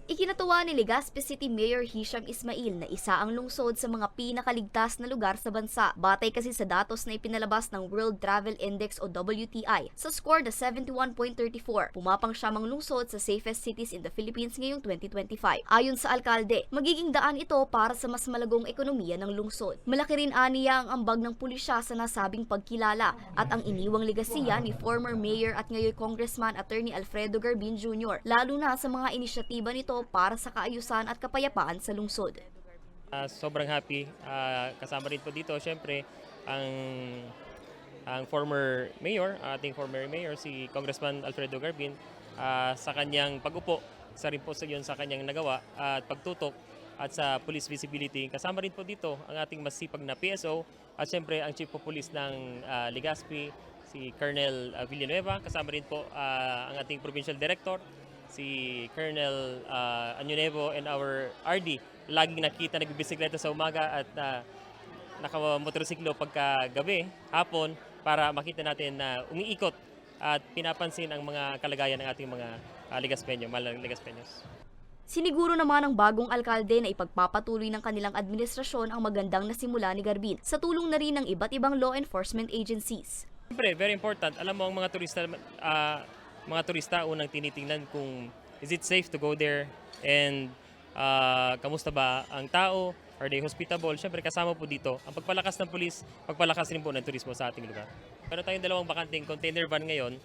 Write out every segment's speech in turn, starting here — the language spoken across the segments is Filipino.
Ikinatuwa ni Legazpi City Mayor Hisham Ismail na isa ang lungsod sa mga pinakaligtas na lugar sa bansa. Batay kasi sa datos na ipinalabas ng World Travel Index o WTI sa score na 71.34, pumapang siya mang lungsod sa safest cities in the Philippines ngayong 2025. Ayon sa alkalde, magiging daan ito para sa mas malagong ekonomiya ng lungsod. Malaki rin aniya ang ambag ng pulisya sa nasabing pagkilala at ang iniwang legasiya ni former Mayor at ngayon Congressman Attorney Alfredo Garbin Jr., lalo na sa mga inisyatiba nito para sa kaayusan at kapayapaan sa lungsod. Sobrang happy. Kasama rin po dito, syempre, ang ating former mayor, si Congressman Alfredo Garbin, sa kanyang pag-upo, sa rin po sa kanyang nagawa at pagtutok at sa police visibility. Kasama rin po dito ang ating masipag na PSO at syempre ang Chief of Police ng Legazpi, si Colonel Villanueva. Kasama rin po ang ating Provincial Director, si Colonel Anyunevo, and our RD. Laging nakita nagbibisikleta sa umaga at nakamotorsiklo pagka gabi, hapon, para makita natin na umiikot at pinapansin ang mga kalagayan ng ating mga Legazpeños. Siniguro naman ng bagong alkalde na ipagpapatuloy ng kanilang administrasyon ang magandang nasimula ni Garbin sa tulong na rin ng iba't ibang law enforcement agencies. Siyempre, very important. Alam mo, ang mga turista unang tinitingnan kung is it safe to go there and kamusta ba ang tao, are they hospitable. Siyempre kasama po dito ang pagpalakas ng pulis, pagpalakas rin po ng turismo sa ating lugar. Meron tayong dalawang bakanting container van ngayon.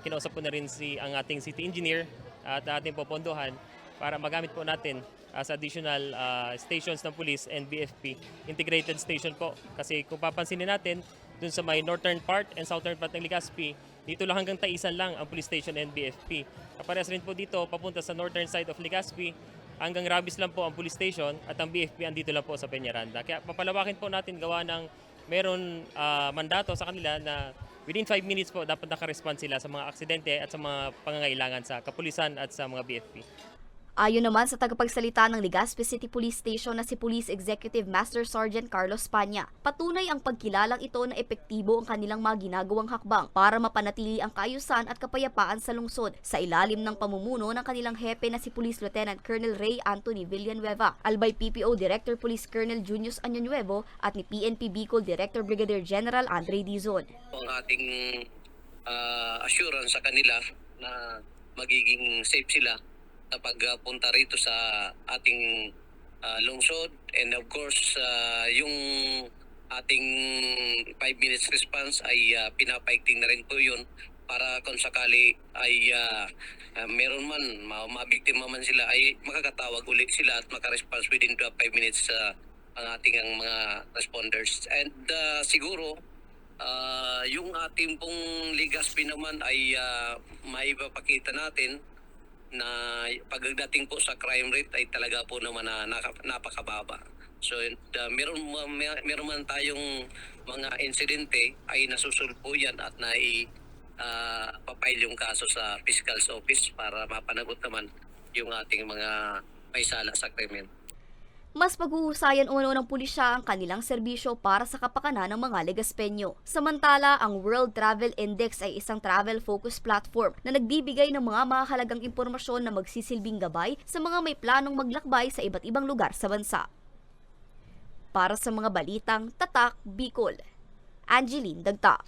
Kinausap ko na rin ang ating city engineer at ating popondohan para magamit po natin as additional stations ng police and BFP, integrated station po. Kasi kung papansinin natin, dun sa may northern part and southern part ng Legazpi, dito lang hanggang Taisan lang ang police station and BFP. Kaparehas rin po dito, papunta sa northern side of Legazpi, hanggang Rabis lang po ang police station at ang BFP andito lang po sa Peñaranda. Kaya papalawakin po natin gawa ng meron mandato sa kanila na within 5 minutes po dapat nakarespond sila sa mga aksidente at sa mga pangangailangan sa kapulisan at sa mga BFP. Ayon naman sa tagapagsalita ng Legazpi City Police Station na si Police Executive Master Sergeant Carlos Panya, patunay ang pagkilalang ito na epektibo ang kanilang mga ginagawang hakbang para mapanatili ang kaayusan at kapayapaan sa lungsod sa ilalim ng pamumuno ng kanilang hepe na si Police Lieutenant Colonel Ray Anthony Villanueva, albay PPO Director Police Colonel Junius Anyunuevo at ni PNP Bicol Director Brigadier General Andre Dizon. Ang ating assurance sa kanila na magiging safe sila kapag punta rito sa ating lungsod, and of course yung ating 5 minutes response ay pinapaigting na rin po yun para kung sakali ay meron man mabiktima man sila ay makakatawag ulit sila at makaresponse within 5 minutes ang ating mga responders. And siguro yung ating pong Legazpi naman ay maipapakita natin na pagdating po sa crime rate ay talaga po naman na napakababa. So meron man tayong mga insidente ay nasusolve po yan at papile yung kaso sa Fiscal's Office para mapanagot naman yung ating mga may sala sa krimen. Mas paghuhusayan uno ng pulisya ang kanilang serbisyo para sa kapakanan ng mga Legazpeño. Samantala, ang World Travel Index ay isang travel-focused platform na nagbibigay ng mga mahalagang impormasyon na magsisilbing gabay sa mga may planong maglakbay sa iba't ibang lugar sa bansa. Para sa mga balitang Tatak Bicol, Angeline Dagta.